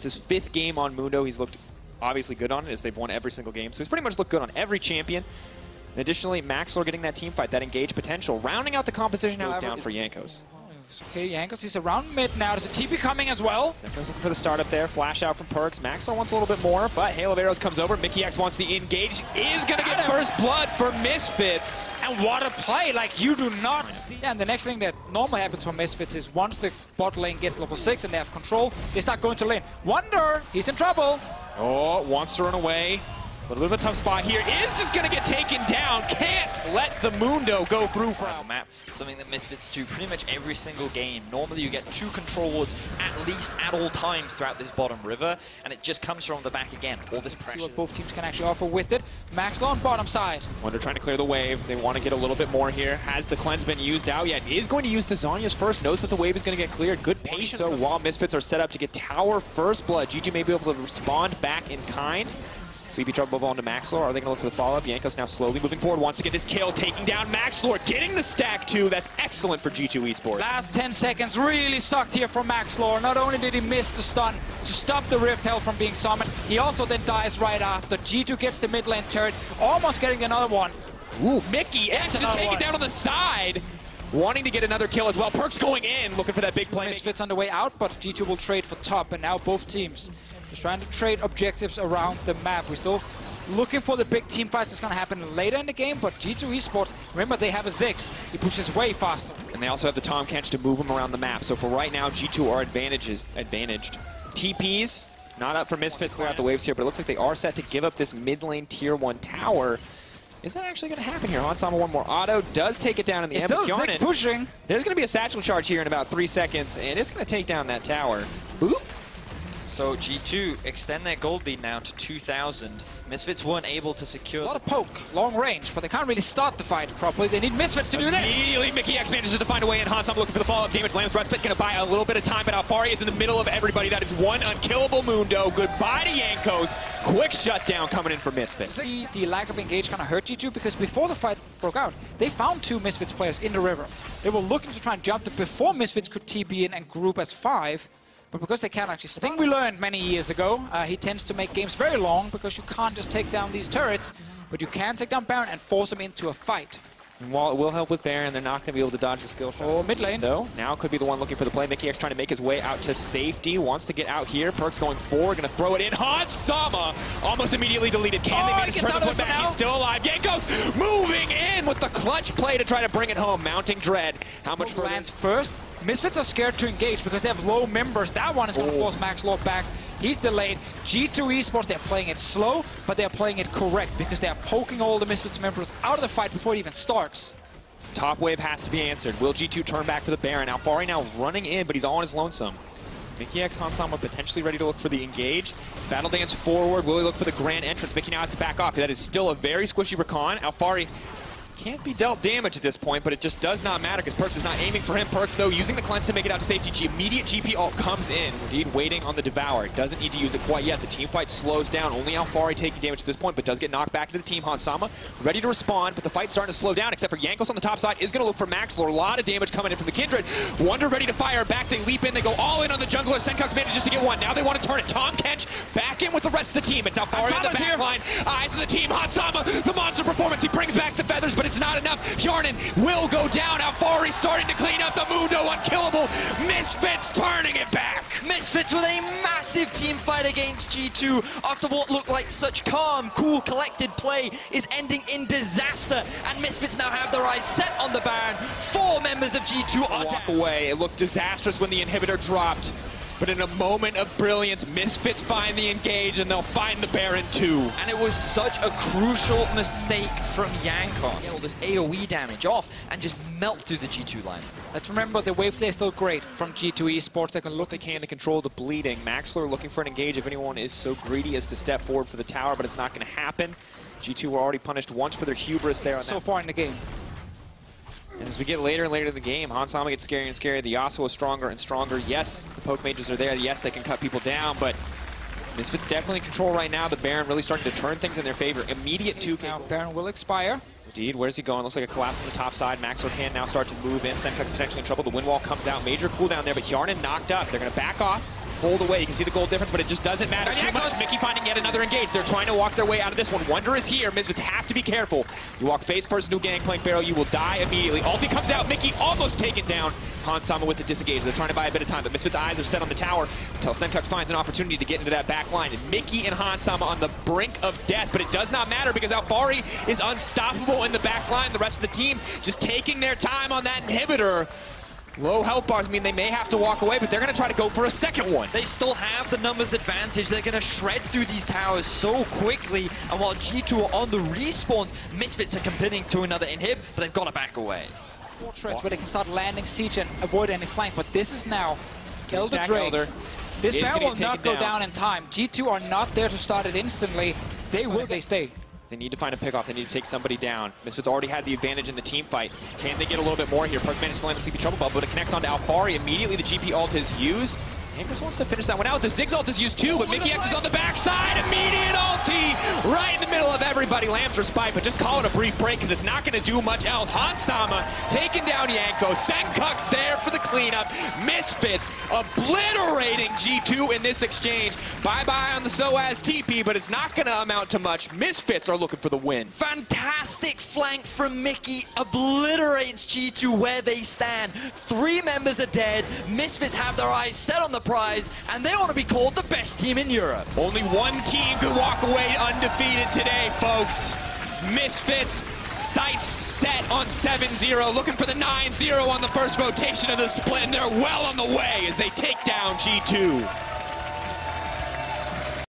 It's his 5th game on Mundo. He's looked obviously good on it as they've won every single game. So he's pretty much looked good on every champion. And additionally, Maxlor getting that team fight, that engage potential. Rounding out the composition goes down for Jankos. Okay, Jankos, he's around mid now. There's a TP coming as well. Semper's looking for the startup there. Flash out from Perks. Maxlor wants a little bit more, but Hail of Arrows comes over. Mickey X wants the engage. Is going to get first blood for Misfits. And what a play, like you do not see. Yeah, and the next thing that normally happens for Misfits is once the bot lane gets level 6 and they have control, they start going to lane. Wonder, he's in trouble. Oh, wants to run away. A little bit of a tough spot here. Is just going to get taken down. Can't let the Mundo go through for a map. Something that Misfits do pretty much every single game. Normally you get 2 control wards at least at all times throughout this bottom river, and it just comes from the back again. All this pressure. See what both teams can actually offer with it. Maxlor on bottom side. Wonder trying to clear the wave. They want to get a little bit more here. Has the cleanse been used out yet? Is going to use the Zhonya's first. Knows that the wave is going to get cleared. Good patience. So while Misfits are set up to get tower first blood, GG may be able to respond back in kind. Sleepy Trouble move on to Maxlor. Are they going to look for the follow-up? Jankos now slowly moving forward. Wants to get this kill, taking down Maxlor, getting the stack too. That's excellent for G2 Esports. Last 10 seconds really sucked here for Maxlor. Not only did he miss the stun to stop the Rift Hell from being summoned, he also then dies right after. G2 gets the mid lane turret, almost getting another one. Ooh, Mickey X just taking down on the side. Wanting to get another kill as well. Perks going in, looking for that big play. Misfits on the way out, but G2 will trade for top, and now both teams just trying to trade objectives around the map. We're still looking for the big team fights that's going to happen later in the game, but G2 Esports, remember, they have a Ziggs. He pushes way faster. And they also have the Tom Kench to move him around the map. So for right now, G2 are advantaged. TPs, not up for Misfits throughout the waves here, but it looks like they are set to give up this mid lane tier 1 tower. Is that actually going to happen here? Hansama one more auto, does take it down in the end. Still Ziggs pushing. There's going to be a satchel charge here in about 3 seconds, and it's going to take down that tower. Boop. So G2 extend their gold lead now to 2,000. Misfits weren't able to secure... A lot of poke, long range, but they can't really start the fight properly. They need Misfits to do this. Immediately, Mickey X manages to find a way in. Hansama looking for the follow-up damage. Lamb's Respite going to buy a little bit of time, but Alfari is in the middle of everybody. That is one unkillable Mundo. Goodbye to Jankos. Quick shutdown coming in for Misfits. See, the lack of engage kind of hurt G2 because before the fight broke out, they found 2 Misfits players in the river. They were looking to try and jump them before Misfits could TP in and group as 5. But because they can't actually... The thing we learned many years ago, he tends to make games very long because you can't just take down these turrets, but you can take down Baron and force them into a fight. And while it will help with Baron, they're not going to be able to dodge the skill shot. Oh, mid lane. Though, now could be the one looking for the play. Mickey X trying to make his way out to safety. Wants to get out here. Perks going forward. Going to throw it in. Hansama almost immediately deleted. Can they make his turn this one back? He's still alive. Jankos moving in with the clutch play to try to bring it home. Mounting Dread. How much for lands first? Misfits are scared to engage because they have low members. That one is going to force Maxlor back. He's delayed. G2 Esports, they're playing it slow, but they're playing it correct because they're poking all the Misfits members out of the fight before it even starts. Top wave has to be answered. Will G2 turn back for the Baron? Alfari now running in, but he's all on his lonesome. Mickey X, Hansama potentially ready to look for the engage. Battle Dance forward. Will he look for the grand entrance? Mickey now has to back off. That is still a very squishy recon. Alfari can't be dealt damage at this point, but it just does not matter because Perks is not aiming for him. Perks, though, using the cleanse to make it out to safety. Immediate GP ult comes in. Indeed, waiting on the Devour. Doesn't need to use it quite yet. The team fight slows down. Only Alfari taking damage at this point, but does get knocked back into the team. Hansama ready to respond, but the fight's starting to slow down, except for Jankos on the top side is going to look for Maxlor. A lot of damage coming in from the Kindred. Wonder ready to fire back. They leap in. They go all in on the jungler. Senkux manages to get one. Now they want to turn it. Tom Kench back in with the rest of the team. It's Alfari in the back line. Eyes of the team. Hansama, the monster performance. He brings back the feathers, but it's not enough. Yarnin will go down. Alfari starting to clean up the Mundo. Unkillable. Misfits turning it back. Misfits with a massive team fight against G2 after what looked like such calm, cool, collected play is ending in disaster. And Misfits now have their eyes set on the Baron. 4 members of G2 are walk away. It looked disastrous when the inhibitor dropped. But in a moment of brilliance, Misfits find the engage, and they'll find the Baron too. And it was such a crucial mistake from Jankos. Get all this AoE damage off and just melt through the G2 line. Let's remember the wave play is still great from G2 Esports. They can look they can to control the bleeding. Maxlor looking for an engage if anyone is so greedy as to step forward for the tower, but it's not going to happen. G2 were already punished once for their hubris there. So far in the game. And as we get later and later in the game, Hansama gets scarier and scarier. The Yasuo is stronger and stronger. Yes, the poke mages are there. Yes, they can cut people down, but Misfits definitely in control right now. The Baron really starting to turn things in their favor. Immediate 2K. Now Baron will expire. Indeed, where's he going? Looks like a collapse on the top side. Maxlor can now start to move in. Senkux potentially in trouble. The wind wall comes out. Major cooldown there, but Yarnin knocked up. They're going to back off. pulled away. You can see the goal difference, but it just doesn't matter too much. Mickey finding yet another engage. They're trying to walk their way out of this one. Wonder is here. Misfits have to be careful. You walk face first into a Gangplank barrel, you will die immediately. Ulti comes out. Mickey almost taken down. Hansama with the disengage. They're trying to buy a bit of time, but Misfits' eyes are set on the tower until Senkux finds an opportunity to get into that back line. And Mickey and Hansama on the brink of death, but it does not matter because Alfari is unstoppable in the back line. The rest of the team just taking their time on that inhibitor. Low health bars mean they may have to walk away, but they're going to try to go for a second one. They still have the numbers advantage. They're going to shred through these towers so quickly. And while G2 are on the respawns, Misfits are committing to another inhib, but they've got to back away. Fortress where they can start landing siege and avoid any flank, but this is now Elder Drake. This barrel will not go down in time. G2 are not there to start it instantly. They will, they stay. They need to find a pickoff. They need to take somebody down. Misfits already had the advantage in the team fight. Can they get a little bit more here? Perks managed to land the Sleepy Trouble Bubble, but it connects onto Alfari. Immediately the GP ult is used. Angus wants to finish that one out. The Ziggs ult is used too, but Mickey X is on the backside. Immediate ulti right in the middle of everybody. Lambs respite, but just call it a brief break because it's not going to do much else. Hansama taking down Yanko. Senkux there for the cleanup. Misfits obliterating G2 in this exchange. Bye-bye on the SOAS TP, but it's not going to amount to much. Misfits are looking for the win. Fantastic flank from Mickey. Obliterates G2 where they stand. 3 members are dead. Misfits have their eyes set on the prize, and they want to be called the best team in Europe. Only one team could walk away undefeated today, folks. Misfits, sights set on 7-0, looking for the 9-0 on the first rotation of the split, and they're well on the way as they take down G2.